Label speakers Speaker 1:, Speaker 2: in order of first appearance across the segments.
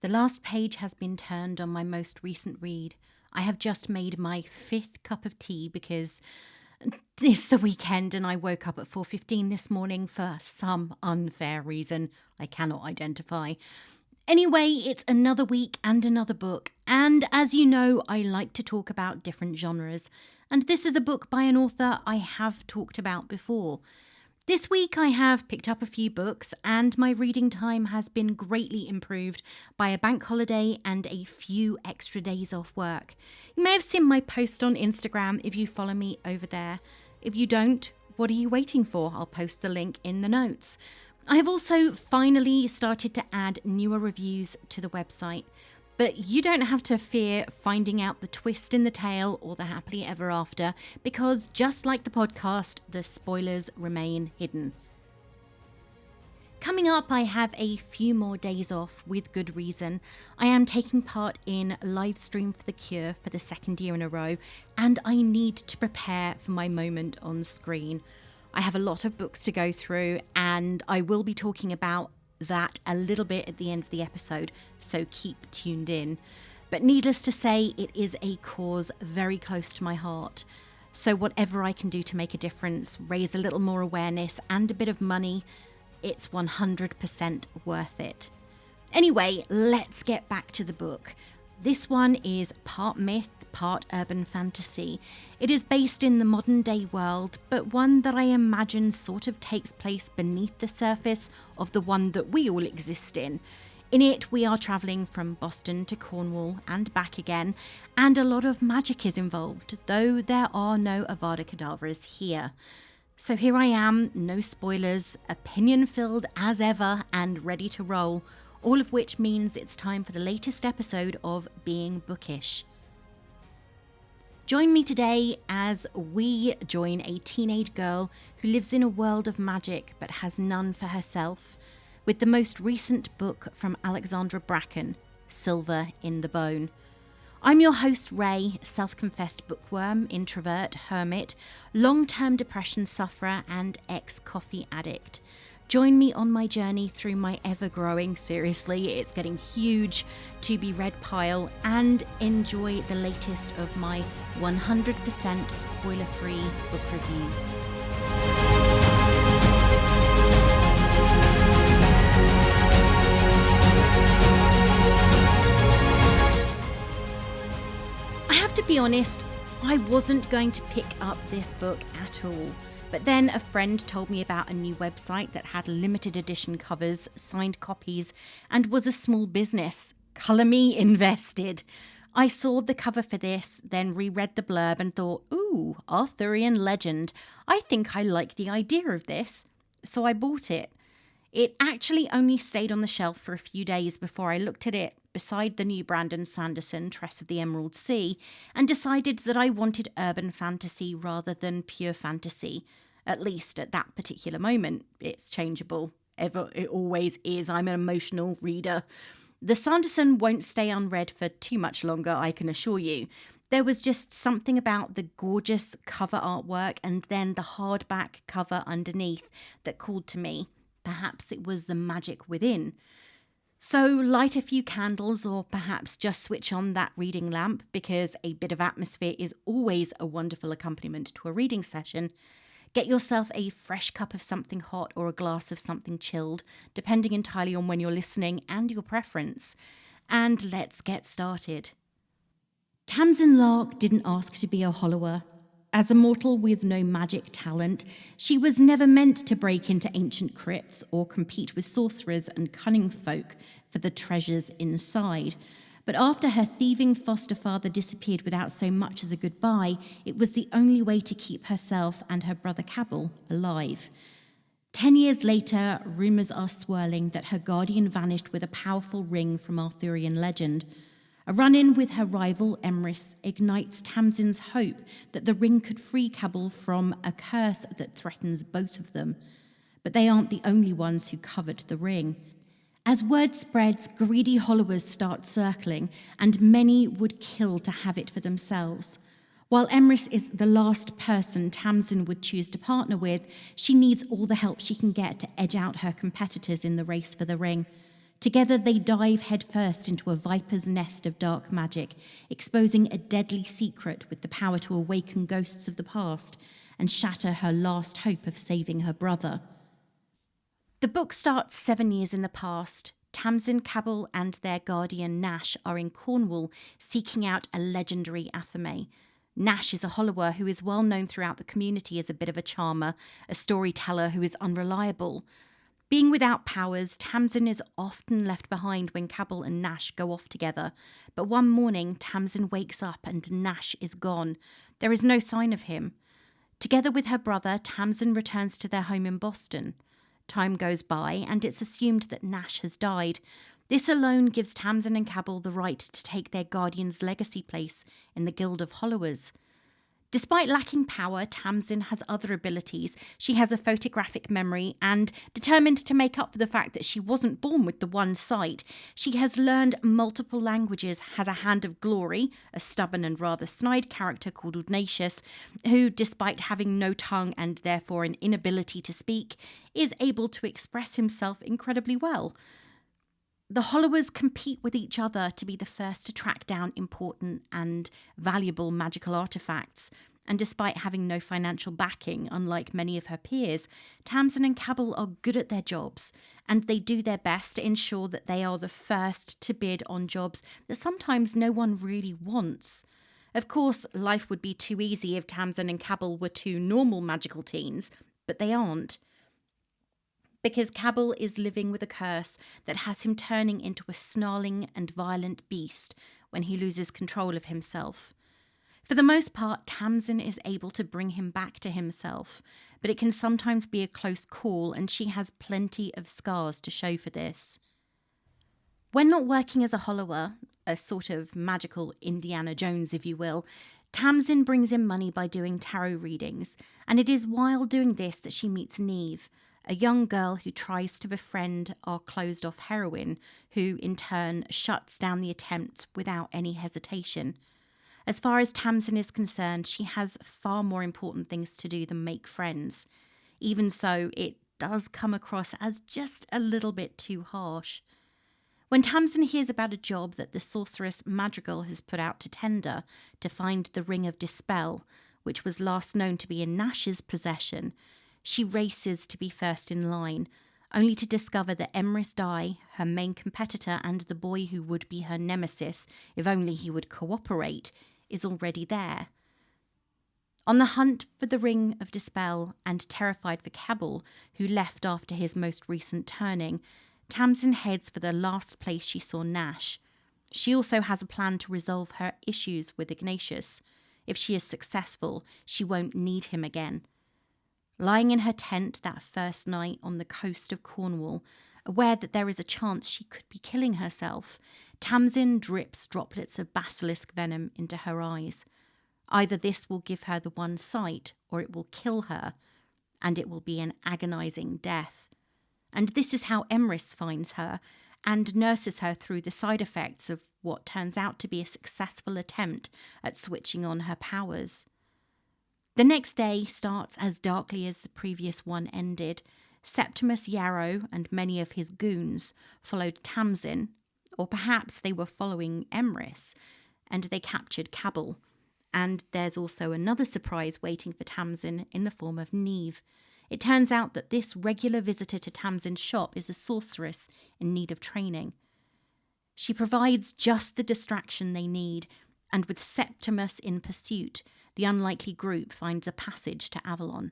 Speaker 1: The last page has been turned on my most recent read. I have just made my 5th cup of tea because it's the weekend and I woke up at 4:15 this morning for some unfair reason I cannot identify. Anyway, it's another week and another book, and as you know, I like to talk about different genres, and this is a book by an author I have talked about before. This week I have picked up a few books and my reading time has been greatly improved by a bank holiday and a few extra days off work. You may have seen my post on Instagram if you follow me over there. If you don't, what are you waiting for? I'll post the link in the notes. I have also finally started to add newer reviews to the website. But you don't have to fear finding out the twist in the tale or the happily ever after, because just like the podcast, the spoilers remain hidden. Coming up, I have a few more days off with good reason. I am taking part in Livestream for the Cure for the 2nd year in a row, and I need to prepare for my moment on screen. I have a lot of books to go through, and I will be talking about that a little bit at the end of the episode, so keep tuned in. But needless to say, it is a cause very close to my heart. So whatever I can do to make a difference, raise a little more awareness and a bit of money, it's 100% worth it. Anyway, let's get back to the book. This one is part myth, part urban fantasy. It is based in the modern day world, but one that I imagine sort of takes place beneath the surface of the one that we all exist in. In it, we are travelling from Boston to Cornwall and back again, and a lot of magic is involved, though there are no Avada Kedavras here. So here I am, no spoilers, opinion-filled as ever, and ready to roll, all of which means it's time for the latest episode of Being Bookish. Join me today as we join a teenage girl who lives in a world of magic but has none for herself, with the most recent book from Alexandra Bracken, Silver in the Bone. I'm your host Ray, self-confessed bookworm, introvert, hermit, long-term depression sufferer and ex-coffee addict. Join me on my journey through my ever-growing, seriously, it's getting huge, to-be-read pile, and enjoy the latest of my 100% spoiler-free book reviews. I have to be honest, I wasn't going to pick up this book at all. But then a friend told me about a new website that had limited edition covers, signed copies, and was a small business. Colour me invested. I saw the cover for this, then reread the blurb and thought, ooh, Arthurian legend. I think I like the idea of this. So I bought it. It actually only stayed on the shelf for a few days before I looked at it beside the new Brandon Sanderson Tress of the Emerald Sea and decided that I wanted urban fantasy rather than pure fantasy, at least at that particular moment. It's changeable. It always is. I'm an emotional reader. The Sanderson won't stay unread for too much longer, I can assure you. There was just something about the gorgeous cover artwork and then the hardback cover underneath that called to me. Perhaps it was the magic within. So light a few candles or perhaps just switch on that reading lamp because a bit of atmosphere is always a wonderful accompaniment to a reading session. Get yourself a fresh cup of something hot or a glass of something chilled, depending entirely on when you're listening and your preference. And let's get started. Tamsin Lark didn't ask to be a Hollower. As a mortal with no magic talent, she was never meant to break into ancient crypts or compete with sorcerers and cunning folk for the treasures inside. But after her thieving foster father disappeared without so much as a goodbye, it was the only way to keep herself and her brother Cabal alive. 10 years later, rumours are swirling that her guardian vanished with a powerful ring from Arthurian legend. A run-in with her rival, Emrys, ignites Tamsin's hope that the ring could free Cabal from a curse that threatens both of them. But they aren't the only ones who covered the ring. As word spreads, greedy Hollowers start circling, and many would kill to have it for themselves. While Emrys is the last person Tamsin would choose to partner with, she needs all the help she can get to edge out her competitors in the race for the ring. Together they dive headfirst into a viper's nest of dark magic, exposing a deadly secret with the power to awaken ghosts of the past and shatter her last hope of saving her brother. The book starts 7 years in the past. Tamsin, Cabell and their guardian Nash are in Cornwall seeking out a legendary Athame. Nash is a Hollower who is well known throughout the community as a bit of a charmer, a storyteller who is unreliable. Being without powers, Tamsin is often left behind when Cabell and Nash go off together. But one morning, Tamsin wakes up and Nash is gone. There is no sign of him. Together with her brother, Tamsin returns to their home in Boston. Time goes by and it's assumed that Nash has died. This alone gives Tamsin and Cabell the right to take their guardian's legacy place in the Guild of Hollowers. Despite lacking power, Tamsin has other abilities. She has a photographic memory and, determined to make up for the fact that she wasn't born with the one sight, she has learned multiple languages, has a hand of glory, a stubborn and rather snide character called Ignatius, who, despite having no tongue and therefore an inability to speak, is able to express himself incredibly well. The Hollowers compete with each other to be the first to track down important and valuable magical artefacts, and despite having no financial backing, unlike many of her peers, Tamsin and Cabell are good at their jobs, and they do their best to ensure that they are the first to bid on jobs that sometimes no one really wants. Of course, life would be too easy if Tamsin and Cabell were two normal magical teens, but they aren't. Because Cabell is living with a curse that has him turning into a snarling and violent beast when he loses control of himself. For the most part, Tamsin is able to bring him back to himself, but it can sometimes be a close call and she has plenty of scars to show for this. When not working as a Hollower, a sort of magical Indiana Jones if you will, Tamsin brings in money by doing tarot readings, and it is while doing this that she meets Neve, a young girl who tries to befriend our closed-off heroine, who in turn shuts down the attempt without any hesitation. As far as Tamsin is concerned, she has far more important things to do than make friends. Even so, it does come across as just a little bit too harsh. When Tamsin hears about a job that the sorceress Madrigal has put out to tender to find the Ring of Dispel, which was last known to be in Nash's possession, she races to be first in line, only to discover that Emrys Dye, her main competitor and the boy who would be her nemesis if only he would cooperate, is already there. On the hunt for the Ring of Dispel and terrified for Cabell, who left after his most recent turning, Tamsin heads for the last place she saw Nash. She also has a plan to resolve her issues with Ignatius. If she is successful, she won't need him again. Lying in her tent that first night on the coast of Cornwall, aware that there is a chance she could be killing herself, Tamsin drips droplets of basilisk venom into her eyes. Either this will give her the one sight, or it will kill her, and it will be an agonizing death. And this is how Emrys finds her, and nurses her through the side effects of what turns out to be a successful attempt at switching on her powers. The next day starts as darkly as the previous one ended. Septimus Yarrow and many of his goons followed Tamsin, or perhaps they were following Emrys, and they captured Cabell. And there's also another surprise waiting for Tamsin in the form of Neve. It turns out that this regular visitor to Tamsin's shop is a sorceress in need of training. She provides just the distraction they need, and with Septimus in pursuit, the unlikely group finds a passage to Avalon.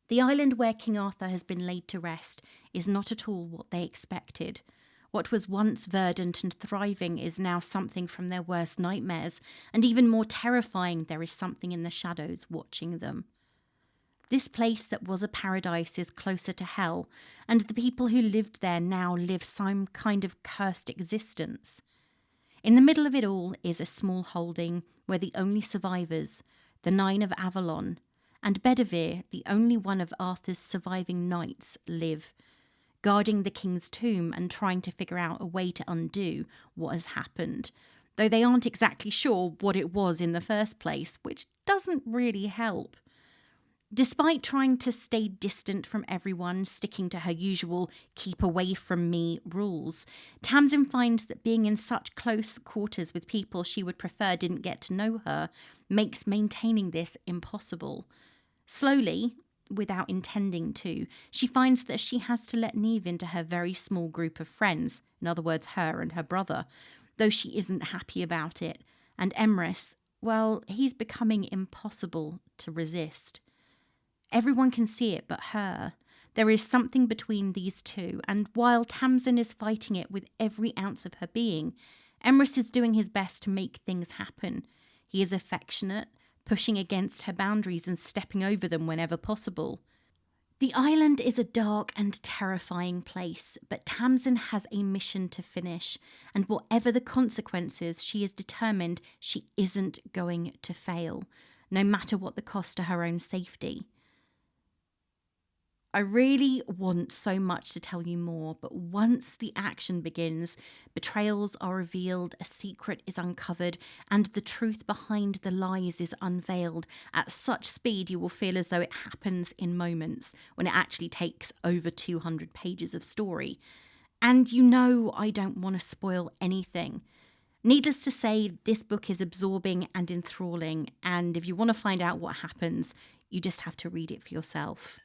Speaker 1: The island where King Arthur has been laid to rest is not at all what they expected. What was once verdant and thriving is now something from their worst nightmares, and even more terrifying, there is something in the shadows watching them. This place that was a paradise is closer to hell, and the people who lived there now live some kind of cursed existence. In the middle of it all is a small holding where the only survivors, the 9 of Avalon, and Bedivere, the only one of Arthur's surviving knights, live, guarding the king's tomb and trying to figure out a way to undo what has happened, though they aren't exactly sure what it was in the first place, which doesn't really help. Despite trying to stay distant from everyone, sticking to her usual keep away from me rules, Tamsin finds that being in such close quarters with people she would prefer didn't get to know her makes maintaining this impossible. Slowly, without intending to, she finds that she has to let Neve into her very small group of friends, in other words, her and her brother, though she isn't happy about it. And Emrys, well, he's becoming impossible to resist. Everyone can see it but her. There is something between these two, and while Tamsin is fighting it with every ounce of her being, Emrys is doing his best to make things happen. He is affectionate, pushing against her boundaries and stepping over them whenever possible. The island is a dark and terrifying place, but Tamsin has a mission to finish, and whatever the consequences, she is determined she isn't going to fail, no matter what the cost to her own safety. I really want so much to tell you more, but once the action begins, betrayals are revealed, a secret is uncovered, and the truth behind the lies is unveiled at such speed you will feel as though it happens in moments, when it actually takes over 200 pages of story. And you know I don't want to spoil anything. Needless to say, this book is absorbing and enthralling, and if you want to find out what happens, you just have to read it for yourself.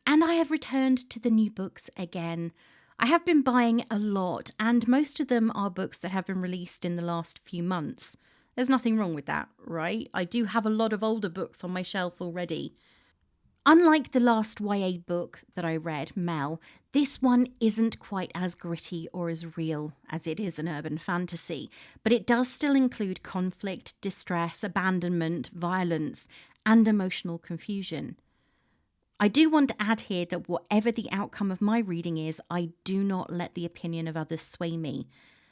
Speaker 1: And I have returned to the new books again. I have been buying a lot, and most of them are books that have been released in the last few months. There's nothing wrong with that, right? I do have a lot of older books on my shelf already. Unlike the last YA book that I read, Mel, this one isn't quite as gritty or as real as it is an urban fantasy, but it does still include conflict, distress, abandonment, violence, and emotional confusion. I do want to add here that whatever the outcome of my reading is, I do not let the opinion of others sway me.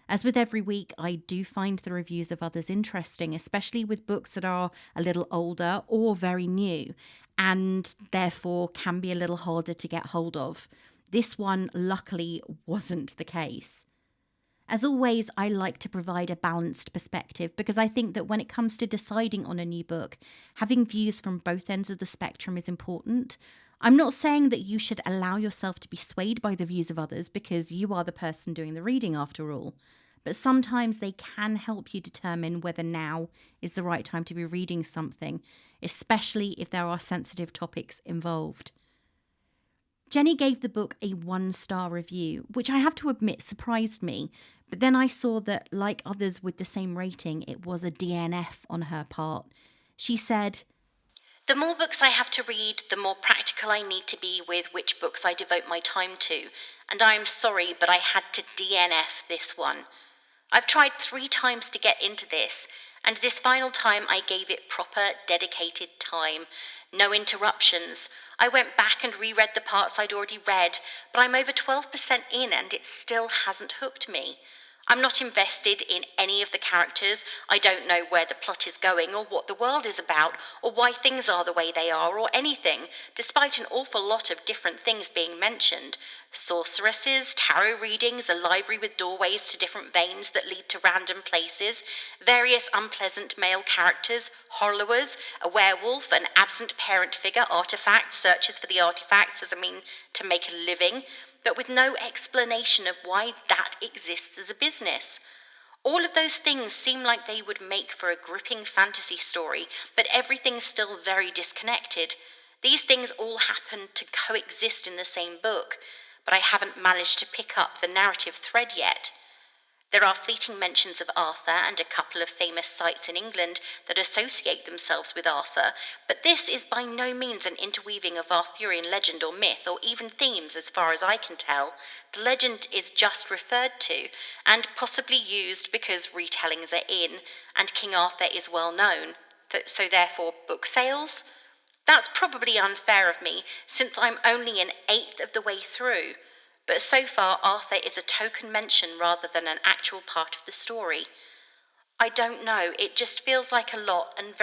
Speaker 1: As with every week, I do find the reviews of others interesting, especially with books that are a little older or very new, and therefore can be a little harder to get hold of. This one, luckily, wasn't the case. As always, I like to provide a balanced perspective because I think that when it comes to deciding on a new book, having views from both ends of the spectrum is important. I'm not saying that you should allow yourself to be swayed by the views of others because you are the person doing the reading after all, but sometimes they can help you determine whether now is the right time to be reading something, especially if there are sensitive topics involved. Jenny gave the book a 1-star review, which I have to admit surprised me, but then I saw that, like others with the same rating, it was a DNF on her part. She said, "The more books I have to read, the more practical I need to be with which books I devote my time to, and I am sorry, but I had to DNF this one. I've tried 3 times to get into this, and this final time I gave it proper, dedicated time. No interruptions. I went back and reread the parts I'd already read, but I'm over 12% in and it still hasn't hooked me. I'm not invested in any of the characters. I don't know where the plot is going or what the world is about or why things are the way they are or anything, despite an awful lot of different things being mentioned. Sorceresses, tarot readings, a library with doorways to different veins that lead to random places, various unpleasant male characters, hollowers, a werewolf, an absent parent figure, artifacts, searches for the artifacts as a mean to make a living, but with no explanation of why that exists as a business. All of those things seem like they would make for a gripping fantasy story, but everything's still very disconnected. These things all happen to coexist in the same book, but I haven't managed to pick up the narrative thread yet. There are fleeting mentions of Arthur and a couple of famous sites in England that associate themselves with Arthur, but this is by no means an interweaving of Arthurian legend or myth, or even themes as far as I can tell. The legend is just referred to, and possibly used because retellings are in, and King Arthur is well known. So therefore, book sales? That's probably unfair of me, since I'm only an eighth of the way through. But so far, Arthur is a token mention rather than an actual part of the story. I don't know, it just feels like a lot and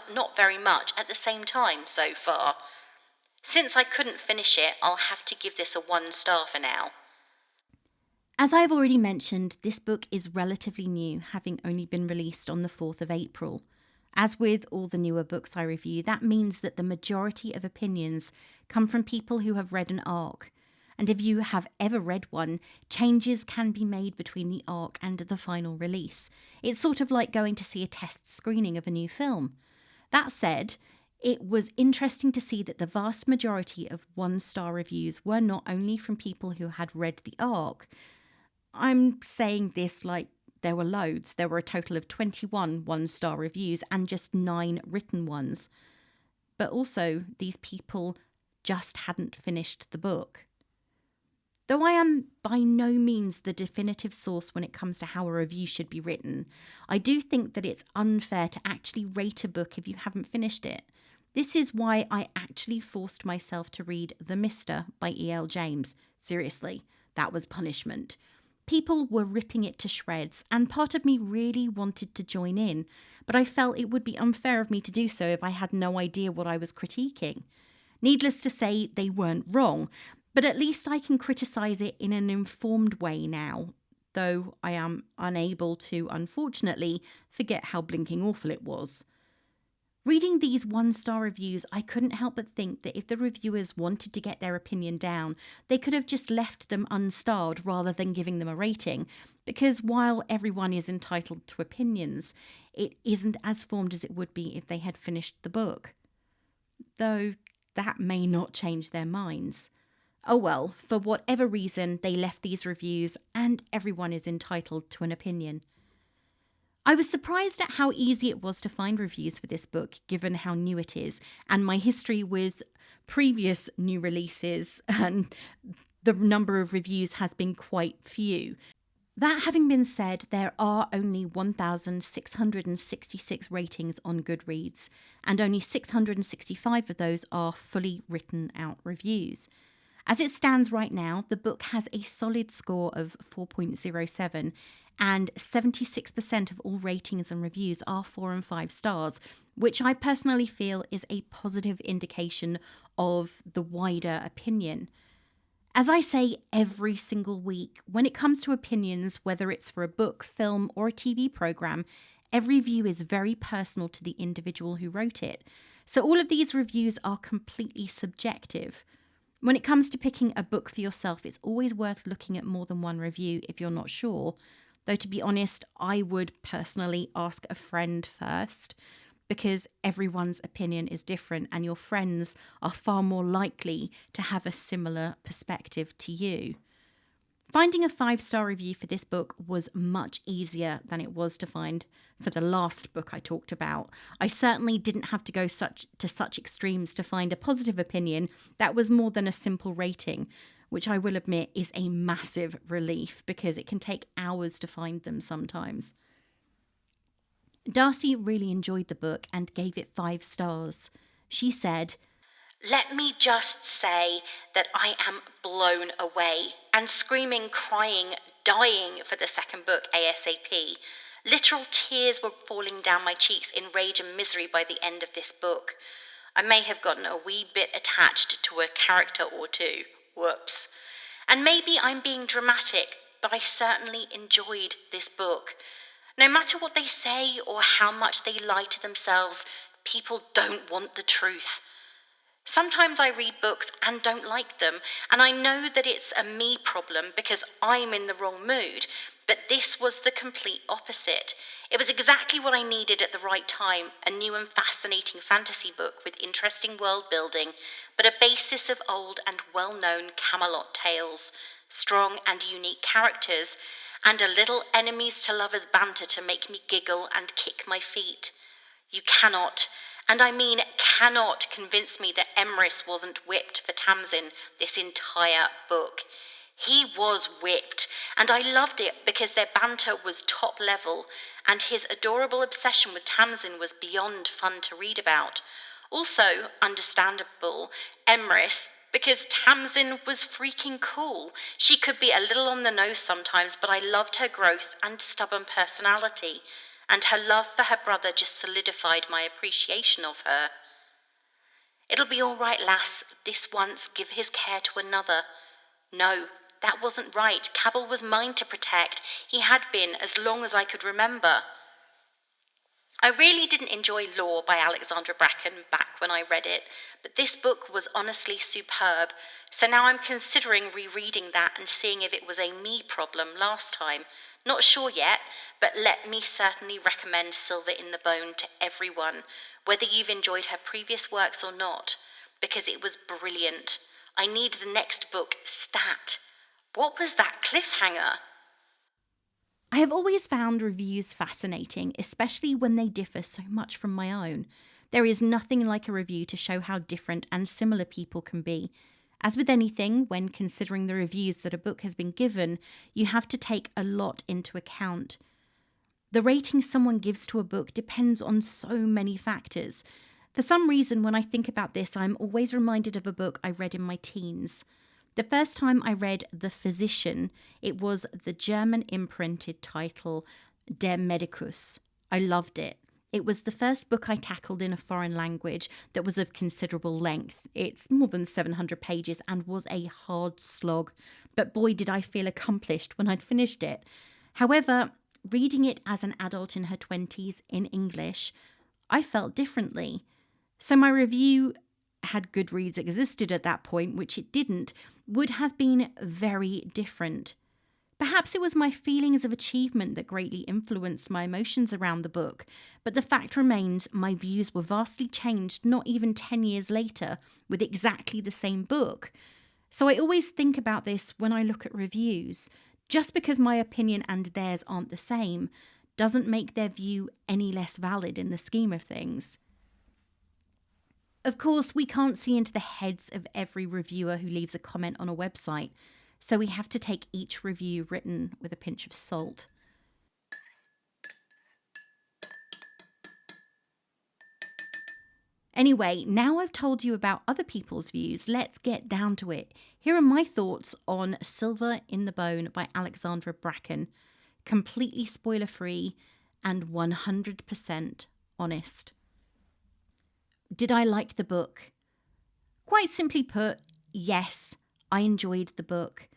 Speaker 1: not very much at the same time so far. Since I couldn't finish it, I'll have to give this a 1 star for now. As I've already mentioned, this book is relatively new, having only been released on the 4th of April. As with all the newer books I review, that means that the majority of opinions come from people who have read an arc. And if you have ever read one, changes can be made between the arc and the final release. It's sort of like going to see a test screening of a new film. That said, it was interesting to see that the vast majority of one-star reviews were not only from people who had read the arc. I'm saying this like there were loads. There were a total of 21 one-star reviews and just 9 written ones. But also, these people just hadn't finished the book. Though I am by no means the definitive source when it comes to how a review should be written, I do think that it's unfair to actually rate a book if you haven't finished it. This is why I actually forced myself to read The Mister by E.L. James. Seriously, that was punishment. People were ripping it to shreds, and part of me really wanted to join in, but I felt it would be unfair of me to do so if I had no idea what I was critiquing. Needless to say, they weren't wrong, but at least I can criticise it in an informed way now, though I am unable to, unfortunately, forget how blinking awful it was. Reading these one-star reviews, I couldn't help but think that if the reviewers wanted to get their opinion down, they could have just left them unstarred rather than giving them a rating, because while everyone is entitled to opinions, it isn't as formed as it would be if they had finished the book. Though that may not change their minds. Oh well, for whatever reason, they left these reviews, and everyone is entitled to an opinion. I was surprised at how easy it was to find reviews for this book, given how new it is, and my history with previous new releases, and the number of reviews has been quite few. That having been said, there are only 1,666 ratings on Goodreads, and only 665 of those are fully written out reviews. As it stands right now, the book has a solid score of 4.07, and 76% of all ratings and reviews are 4 and 5 stars, which I personally feel is a positive indication of the wider opinion. As I say every single week, when it comes to opinions, whether it's for a book, film, or a TV program, every view is very personal to the individual who wrote it. So all of these reviews are completely subjective. When it comes to picking a book for yourself, it's always worth looking at more than one review if you're not sure. Though to be honest, I would personally ask a friend first, because everyone's opinion is different and your friends are far more likely to have a similar perspective to you. Finding a 5-star review for this book was much easier than it was to find for the last book I talked about. I certainly didn't have to go to such extremes to find a positive opinion that was more than a simple rating, which I will admit is a massive relief because it can take hours to find them sometimes. Darcy really enjoyed the book and gave it 5 stars. She said,
Speaker 2: "Let me just say that I am blown away and screaming, crying, dying for the second book ASAP. Literal tears were falling down my cheeks in rage and misery by the end of this book. I may have gotten a wee bit attached to a character or two. Whoops. And maybe I'm being dramatic, but I certainly enjoyed this book. No matter what they say or how much they lie to themselves, people don't want the truth. Sometimes I read books and don't like them, and I know that it's a me problem because I'm in the wrong mood, but this was the complete opposite. It was exactly what I needed at the right time, a new and fascinating fantasy book with interesting world building, but a basis of old and well-known Camelot tales, strong and unique characters, and a little enemies to lovers banter to make me giggle and kick my feet. You cannot, and I mean cannot, convince me that Emrys wasn't whipped for Tamsin this entire book. He was whipped, and I loved it because their banter was top level, and his adorable obsession with Tamsin was beyond fun to read about. Also, understandable, Emrys, because Tamsin was freaking cool. She could be a little on the nose sometimes, but I loved her growth and stubborn personality, and her love for her brother just solidified my appreciation of her. It'll be all right, lass, this once give his care to another. No, That wasn't right. Cabell was mine to protect. He had been as long as I could remember. I really didn't enjoy Law by Alexandra Bracken back when I read it, but this book was honestly superb, so now I'm considering rereading that and seeing if it was a me problem last time. Not sure yet, but let me certainly recommend Silver in the Bone to everyone, whether you've enjoyed her previous works or not, because it was brilliant. I need the next book stat. What was that cliffhanger?
Speaker 1: I have always found reviews fascinating, especially when they differ so much from my own. There is nothing like a review to show how different and similar people can be. As with anything, when considering the reviews that a book has been given, you have to take a lot into account. The rating someone gives to a book depends on so many factors. For some reason, when I think about this, I'm always reminded of a book I read in my teens. The first time I read The Physician, it was the German imprinted title Der Medicus. I loved it. It was the first book I tackled in a foreign language that was of considerable length. It's more than 700 pages and was a hard slog, but boy did I feel accomplished when I'd finished it. However, reading it as an adult in her 20s in English, I felt differently. So my review, had Goodreads existed at that point, which it didn't, would have been very different. Perhaps it was my feelings of achievement that greatly influenced my emotions around the book, but the fact remains my views were vastly changed not even 10 years later with exactly the same book. So I always think about this when I look at reviews. Just because my opinion and theirs aren't the same doesn't make their view any less valid in the scheme of things. Of course, we can't see into the heads of every reviewer who leaves a comment on a website, so we have to take each review written with a pinch of salt. Anyway, now I've told you about other people's views, let's get down to it. Here are my thoughts on Silver in the Bone by Alexandra Bracken. Completely spoiler-free and 100% honest. Did I like the book? Quite simply put, yes, I enjoyed the book.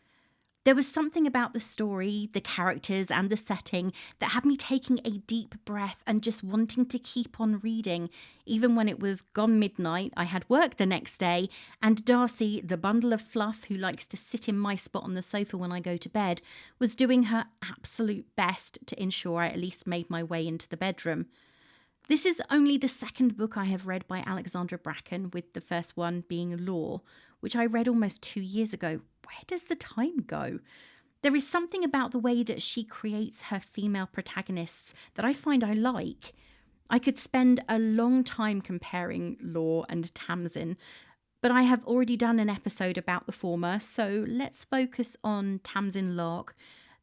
Speaker 1: There was something about the story, the characters, and the setting that had me taking a deep breath and just wanting to keep on reading. Even when it was gone midnight, I had work the next day, and Darcy, the bundle of fluff who likes to sit in my spot on the sofa when I go to bed, was doing her absolute best to ensure I at least made my way into the bedroom. This is only the second book I have read by Alexandra Bracken, with the first one being Law, which I read almost 2 years ago. Where does the time go? There is something about the way that she creates her female protagonists that I find I like. I could spend a long time comparing Law and Tamsin, but I have already done an episode about the former, so let's focus on Tamsin Lark,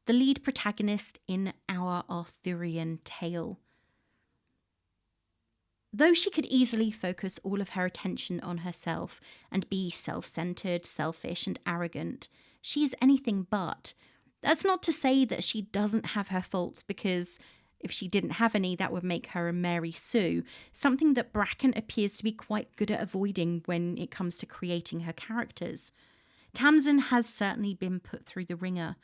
Speaker 1: the lead protagonist in our Arthurian tale. Though she could easily focus all of her attention on herself and be self-centered, selfish and arrogant, she is anything but. That's not to say that she doesn't have her faults, because if she didn't have any, that would make her a Mary Sue, something that Bracken appears to be quite good at avoiding when it comes to creating her characters. Tamsin has certainly been put through the ringer,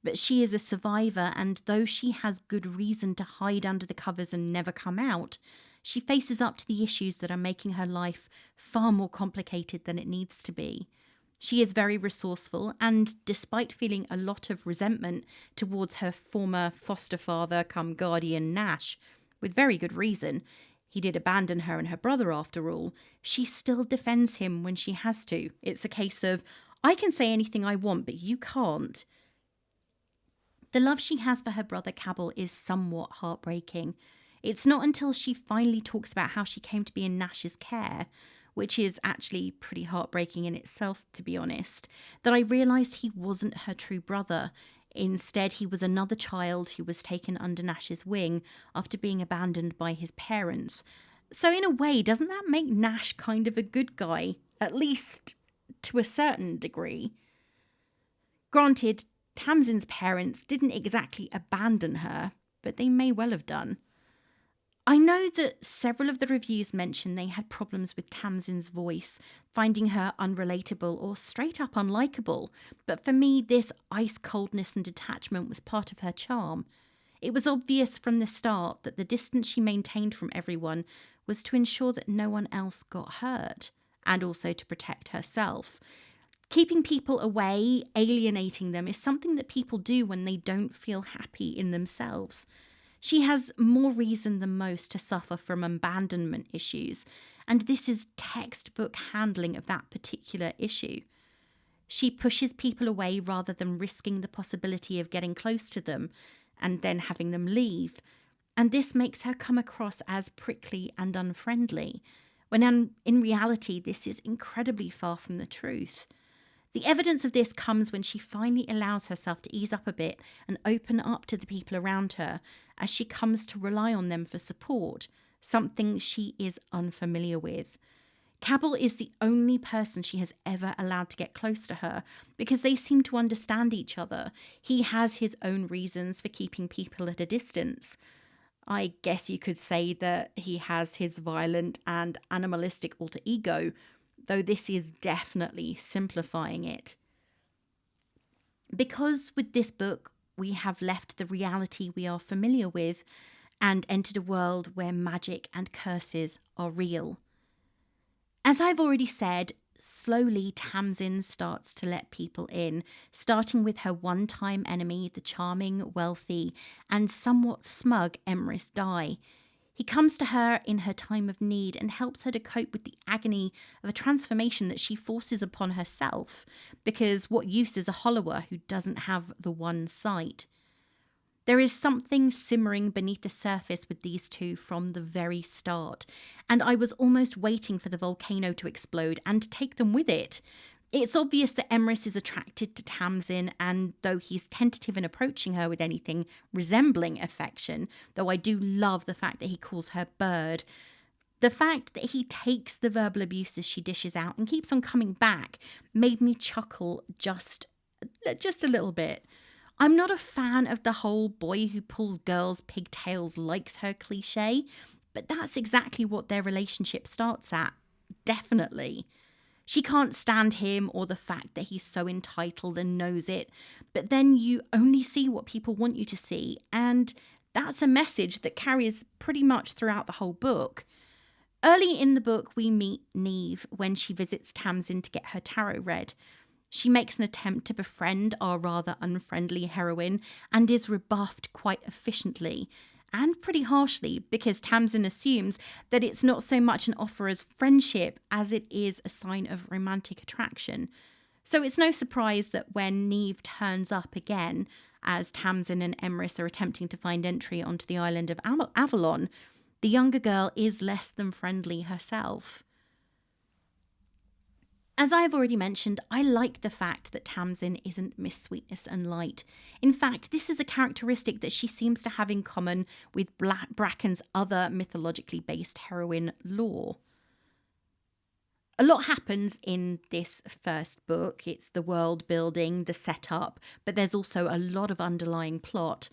Speaker 1: but she is a survivor, and though she has good reason to hide under the covers and never come out, she faces up to the issues that are making her life far more complicated than it needs to be. She is very resourceful, and despite feeling a lot of resentment towards her former foster father come guardian Nash, with very good reason, he did abandon her and her brother after all, she still defends him when she has to. It's a case of, I can say anything I want, but you can't. The love she has for her brother Cabell is somewhat heartbreaking. It's not until she finally talks about how she came to be in Nash's care, which is actually pretty heartbreaking in itself, to be honest, that I realised he wasn't her true brother. Instead, he was another child who was taken under Nash's wing after being abandoned by his parents. So in a way, doesn't that make Nash kind of a good guy? At least to a certain degree. Granted, Tamsin's parents didn't exactly abandon her, but they may well have done. I know that several of the reviews mentioned they had problems with Tamsin's voice, finding her unrelatable or straight up unlikable, but for me, this ice coldness and detachment was part of her charm. It was obvious from the start that the distance she maintained from everyone was to ensure that no one else got hurt, and also to protect herself. Keeping people away, alienating them, is something that people do when they don't feel happy in themselves. She has more reason than most to suffer from abandonment issues, and this is textbook handling of that particular issue. She pushes people away rather than risking the possibility of getting close to them and then having them leave, and this makes her come across as prickly and unfriendly, when in reality this is incredibly far from the truth. The evidence of this comes when she finally allows herself to ease up a bit and open up to the people around her as she comes to rely on them for support, something she is unfamiliar with. Cabell is the only person she has ever allowed to get close to her because they seem to understand each other. He has his own reasons for keeping people at a distance. I guess you could say that he has his violent and animalistic alter ego, though this is definitely simplifying it. Because with this book, we have left the reality we are familiar with and entered a world where magic and curses are real. As I've already said, slowly Tamsin starts to let people in, starting with her one-time enemy, the charming, wealthy, and somewhat smug Emrys Dye. He comes to her in her time of need and helps her to cope with the agony of a transformation that she forces upon herself, because what use is a Hollower who doesn't have the one sight? There is something simmering beneath the surface with these two from the very start, and I was almost waiting for the volcano to explode and take them with it. It's obvious that Emrys is attracted to Tamsin, and though he's tentative in approaching her with anything resembling affection, though I do love the fact that he calls her bird, the fact that he takes the verbal abuses she dishes out and keeps on coming back made me chuckle just a little bit. I'm not a fan of the whole boy who pulls girls' pigtails likes her cliche, but that's exactly what their relationship starts at. Definitely. She can't stand him or the fact that he's so entitled and knows it, but then you only see what people want you to see, and that's a message that carries pretty much throughout the whole book. Early in the book, we meet Neve when she visits Tamsin to get her tarot read. She makes an attempt to befriend our rather unfriendly heroine and is rebuffed quite efficiently, and pretty harshly, because Tamsin assumes that it's not so much an offer as friendship as it is a sign of romantic attraction. So it's no surprise that when Neve turns up again, as Tamsin and Emrys are attempting to find entry onto the island of Avalon, the younger girl is less than friendly herself. As I have already mentioned, I like the fact that Tamsin isn't Miss Sweetness and Light. In fact, this is a characteristic that she seems to have in common with Bracken's other mythologically based heroine, Lore. A lot happens in this first book. It's the world building, the setup, but there's also a lot of underlying plot.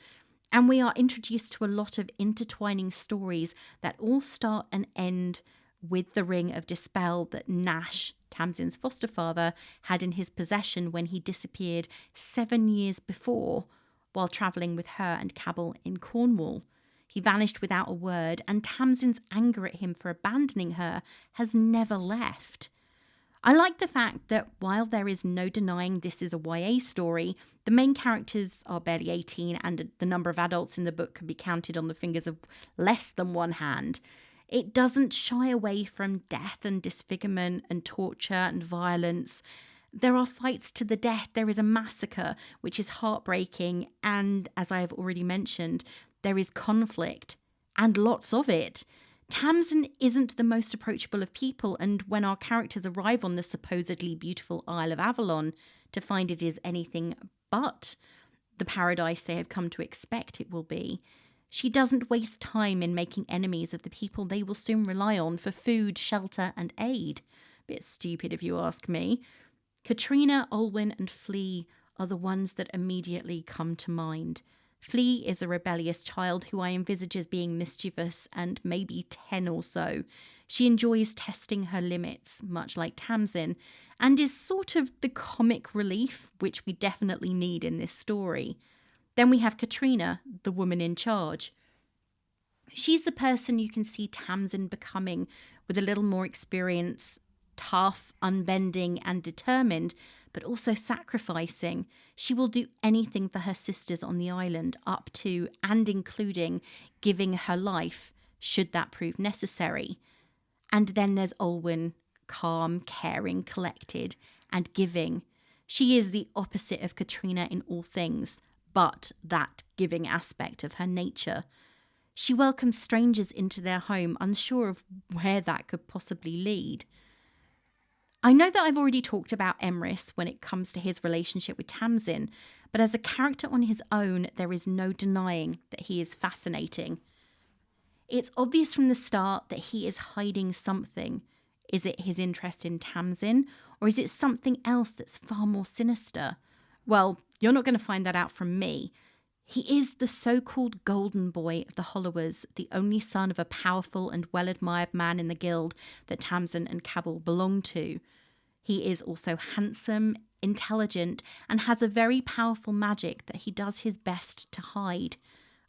Speaker 1: And we are introduced to a lot of intertwining stories that all start and end with the ring of dispel that Nash, Tamsin's foster father, had in his possession when he disappeared 7 years before while travelling with her and Cabell in Cornwall. He vanished without a word, and Tamsin's anger at him for abandoning her has never left. I like the fact that while there is no denying this is a YA story, the main characters are barely 18 and the number of adults in the book can be counted on the fingers of less than one hand. It doesn't shy away from death and disfigurement and torture and violence. There are fights to the death, there is a massacre, which is heartbreaking, and as I have already mentioned, there is conflict, and lots of it. Tamsin isn't the most approachable of people, and when our characters arrive on the supposedly beautiful Isle of Avalon to find it is anything but the paradise they have come to expect it will be, she doesn't waste time in making enemies of the people they will soon rely on for food, shelter, and aid. Bit stupid if you ask me. Katrina, Olwyn, and Flea are the ones that immediately come to mind. Flea is a rebellious child who I envisage as being mischievous and maybe 10 or so. She enjoys testing her limits, much like Tamsin, and is sort of the comic relief, which we definitely need in this story. Then we have Katrina, the woman in charge. She's the person you can see Tamsin becoming with a little more experience, tough, unbending, and determined, but also sacrificing. She will do anything for her sisters on the island, up to and including giving her life, should that prove necessary. And then there's Olwen, calm, caring, collected, and giving. She is the opposite of Katrina in all things, but that giving aspect of her nature. She welcomes strangers into their home, unsure of where that could possibly lead. I know that I've already talked about Emrys when it comes to his relationship with Tamsin, but as a character on his own, there is no denying that he is fascinating. It's obvious from the start that he is hiding something. Is it his interest in Tamsin, or is it something else that's far more sinister? Well, you're not going to find that out from me. He is the so-called golden boy of the Hollowers, the only son of a powerful and well-admired man in the guild that Tamsin and Cabal belong to. He is also handsome, intelligent, and has a very powerful magic that he does his best to hide,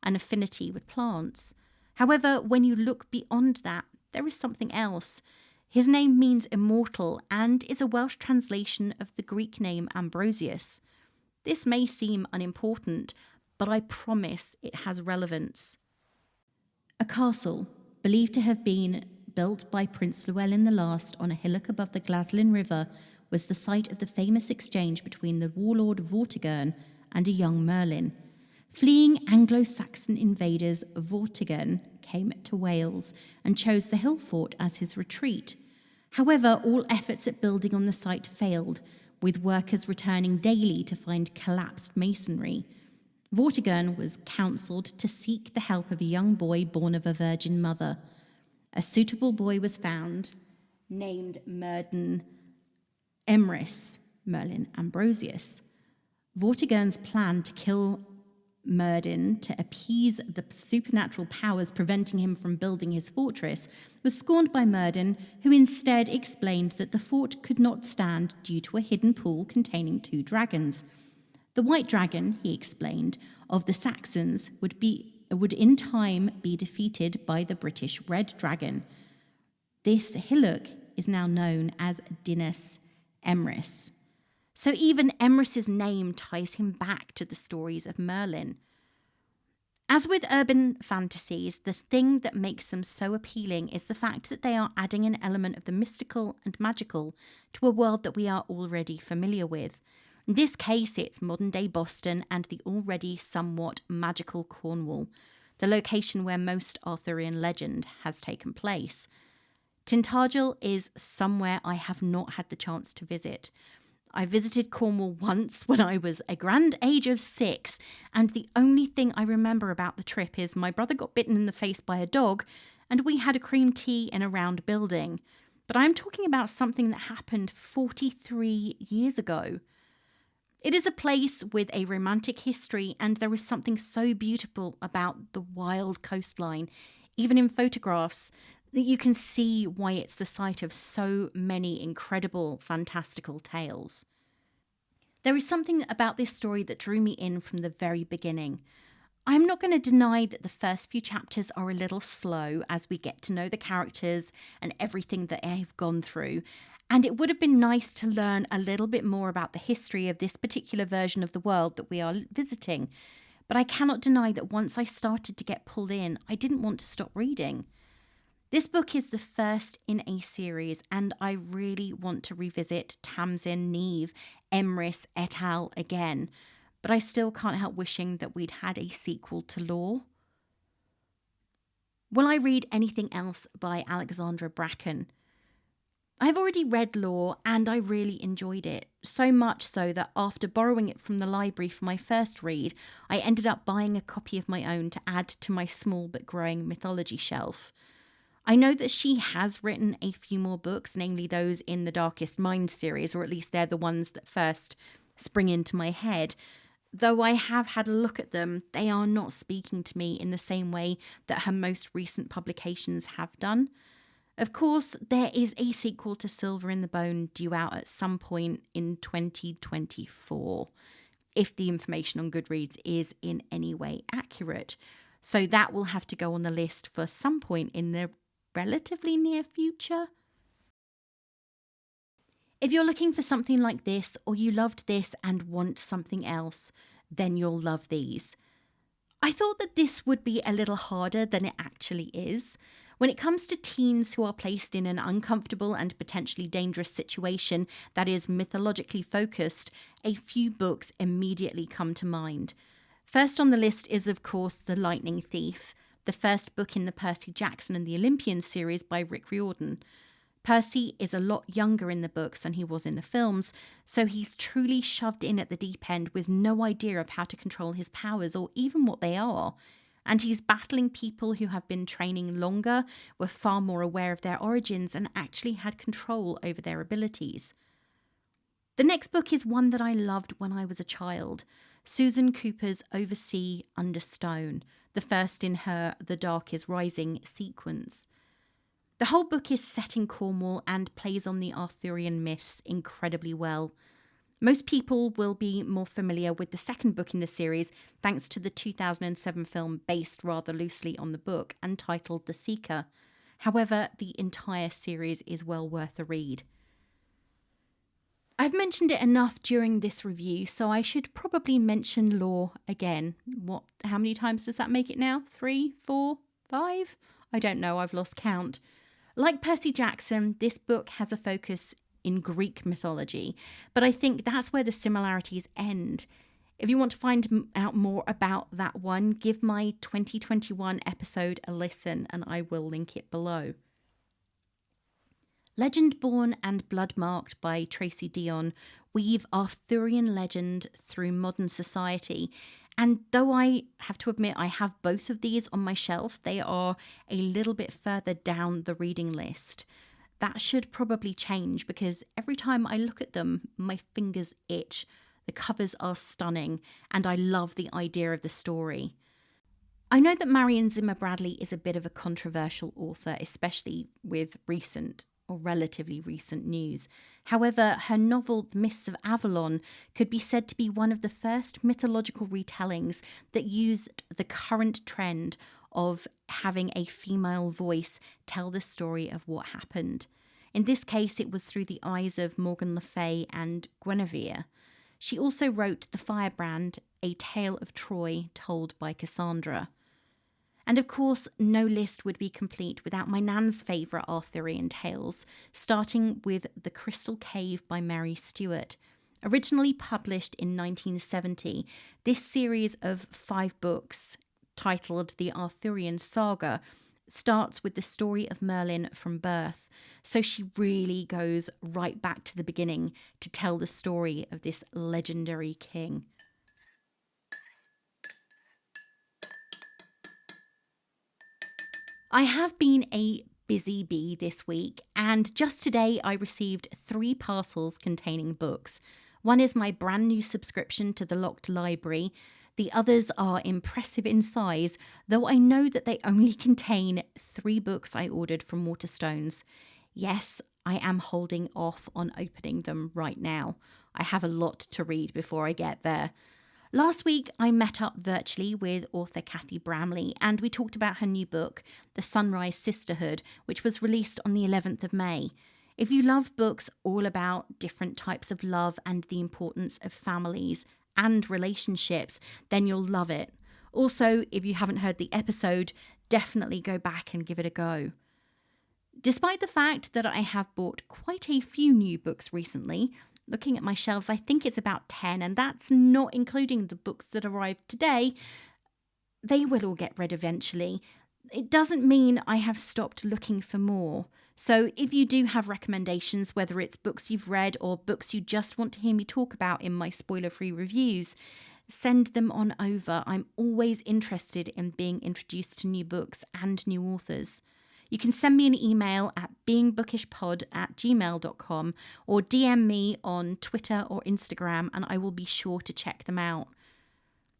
Speaker 1: an affinity with plants. However, when you look beyond that, there is something else. His name means immortal and is a Welsh translation of the Greek name Ambrosius. This may seem unimportant, but I promise it has relevance. A castle, believed to have been built by Prince Llewellyn the Last on a hillock above the Glaslyn River, was the site of the famous exchange between the warlord Vortigern and a young Merlin. Fleeing Anglo-Saxon invaders, Vortigern came to Wales and chose the hill fort as his retreat. However, all efforts at building on the site failed, with workers returning daily to find collapsed masonry. Vortigern was counselled to seek the help of a young boy born of a virgin mother. A suitable boy was found, named Emrys, Merlin Ambrosius. Vortigern's plan to kill Myrddin to appease the supernatural powers preventing him from building his fortress was scorned by Myrddin, who instead explained that the fort could not stand due to a hidden pool containing 2 dragons. The white dragon, he explained, of the Saxons would in time be defeated by the British red dragon. This hillock is now known as Dinas Emrys. So even Emrys's name ties him back to the stories of Merlin. As with urban fantasies, the thing that makes them so appealing is the fact that they are adding an element of the mystical and magical to a world that we are already familiar with. In this case, it's modern-day Boston and the already somewhat magical Cornwall, the location where most Arthurian legend has taken place. Tintagel is somewhere I have not had the chance to visit. I visited Cornwall once when I was a grand age of 6, and the only thing I remember about the trip is my brother got bitten in the face by a dog, and we had a cream tea in a round building. But I'm talking about something that happened 43 years ago. It is a place with a romantic history, and there is something so beautiful about the wild coastline, even in photographs, that you can see why it's the site of so many incredible, fantastical tales. There is something about this story that drew me in from the very beginning. I'm not going to deny that the first few chapters are a little slow as we get to know the characters and everything that they've gone through. And it would have been nice to learn a little bit more about the history of this particular version of the world that we are visiting. But I cannot deny that once I started to get pulled in, I didn't want to stop reading. This book is the first in a series, and I really want to revisit Tamsin, Neve, Emrys, et al. Again. But I still can't help wishing that we'd had a sequel to Lore. Will I read anything else by Alexandra Bracken? I've already read Lore and I really enjoyed it, so much so that after borrowing it from the library for my first read, I ended up buying a copy of my own to add to my small but growing mythology shelf. I know that she has written a few more books, namely those in the Darkest Mind series, or at least they're the ones that first spring into my head. Though I have had a look at them, they are not speaking to me in the same way that her most recent publications have done. Of course, there is a sequel to Silver in the Bone due out at some point in 2024, if the information on Goodreads is in any way accurate. So that will have to go on the list for some point in the relatively near future. If you're looking for something like this, or you loved this and want something else, then you'll love these. I thought that this would be a little harder than it actually is. When it comes to teens who are placed in an uncomfortable and potentially dangerous situation that is mythologically focused, a few books immediately come to mind. First on the list is, of course, The Lightning Thief, the first book in the Percy Jackson and the Olympian series by Rick Riordan. Percy is a lot younger in the books than he was in the films, so he's truly shoved in at the deep end with no idea of how to control his powers or even what they are. And he's battling people who have been training longer, were far more aware of their origins, and actually had control over their abilities. The next book is one that I loved when I was a child, Susan Cooper's Oversea Under Stone, the first in her The Dark is Rising sequence. The whole book is set in Cornwall and plays on the Arthurian myths incredibly well. Most people will be more familiar with the second book in the series thanks to the 2007 film based rather loosely on the book and titled The Seeker. However, the entire series is well worth a read. I've mentioned it enough during this review, so I should probably mention lore again. How many times does that make it now? 3, 4, 5? I don't know, I've lost count. Like Percy Jackson, this book has a focus in Greek mythology, but I think that's where the similarities end. If you want to find out more about that one, give my 2021 episode a listen and I will link it below. Legendborn and Bloodmarked by Tracy Dion weave Arthurian legend through modern society. And though I have to admit I have both of these on my shelf, they are a little bit further down the reading list. That should probably change because every time I look at them, my fingers itch. The covers are stunning and I love the idea of the story. I know that Marion Zimmer Bradley is a bit of a controversial author, especially with recent or relatively recent news. However, her novel The Mists of Avalon could be said to be one of the first mythological retellings that used the current trend of having a female voice tell the story of what happened. In this case, it was through the eyes of Morgan Le Fay and Guinevere. She also wrote The Firebrand, a tale of Troy told by Cassandra. And of course, no list would be complete without my nan's favourite Arthurian tales, starting with The Crystal Cave by Mary Stuart. Originally published in 1970, this series of 5 books, titled The Arthurian Saga, starts with the story of Merlin from birth. So she really goes right back to the beginning to tell the story of this legendary king. I have been a busy bee this week, and just today I received 3 parcels containing books. One is my brand new subscription to the Locked Library. The others are impressive in size, though I know that they only contain 3 books I ordered from Waterstones. Yes, I am holding off on opening them right now. I have a lot to read before I get there. Last week, I met up virtually with author Kathy Bramley and we talked about her new book, The Sunrise Sisterhood, which was released on the 11th of May. If you love books all about different types of love and the importance of families and relationships, then you'll love it. Also, if you haven't heard the episode, definitely go back and give it a go. Despite the fact that I have bought quite a few new books recently, looking at my shelves, I think it's about 10, and that's not including the books that arrived today. They will all get read eventually. It doesn't mean I have stopped looking for more. So if you do have recommendations, whether it's books you've read or books you just want to hear me talk about in my spoiler-free reviews, send them on over. I'm always interested in being introduced to new books and new authors. You can send me an email at beingbookishpod@gmail.com or DM me on Twitter or Instagram and I will be sure to check them out.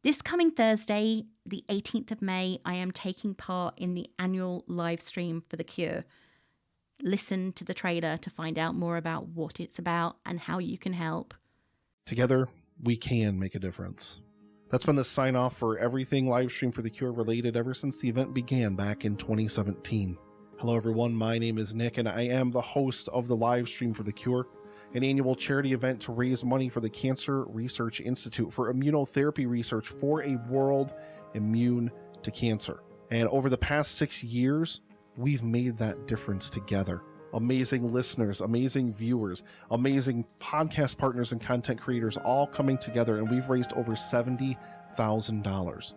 Speaker 1: This coming Thursday, the 18th of May, I am taking part in the annual live stream for The Cure. Listen to the trailer to find out more about what it's about and how you can help.
Speaker 3: Together, we can make a difference. That's been the sign-off for everything live stream for The Cure related ever since the event began back in 2017. Hello everyone, my name is Nick and I am the host of the live stream for The Cure, an annual charity event to raise money for the Cancer Research Institute for immunotherapy research for a world immune to cancer. And over the past 6 years, we've made that difference together. Amazing listeners, amazing viewers, amazing podcast partners and content creators all coming together, and we've raised over $70,000.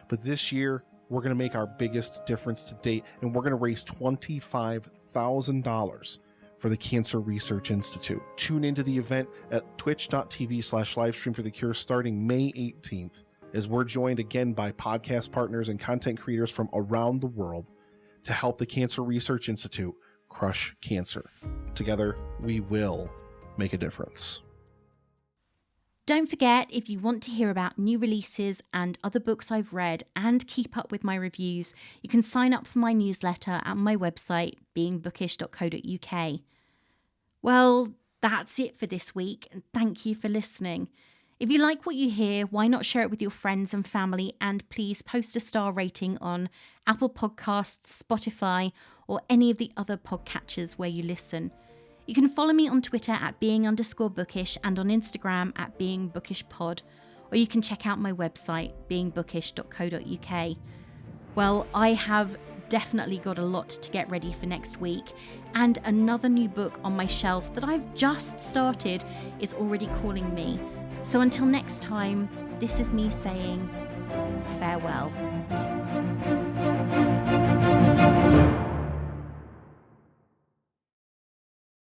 Speaker 3: But this year, we're going to make our biggest difference to date, and we're going to raise $25,000 for the Cancer Research Institute. Tune into the event at twitch.tv/livestreamforthecure starting May 18th, as we're joined again by podcast partners and content creators from around the world to help the Cancer Research Institute crush cancer. Together, we will make a difference.
Speaker 1: Don't forget, if you want to hear about new releases and other books I've read and keep up with my reviews, you can sign up for my newsletter at my website, beingbookish.co.uk. Well, that's it for this week, and thank you for listening. If you like what you hear, why not share it with your friends and family, and please post a star rating on Apple Podcasts, Spotify, or any of the other podcatchers where you listen. You can follow me on Twitter at being_bookish and on Instagram at beingbookish_pod, or you can check out my website, beingbookish.co.uk. Well, I have definitely got a lot to get ready for next week, and another new book on my shelf that I've just started is already calling me. So until next time, this is me saying farewell.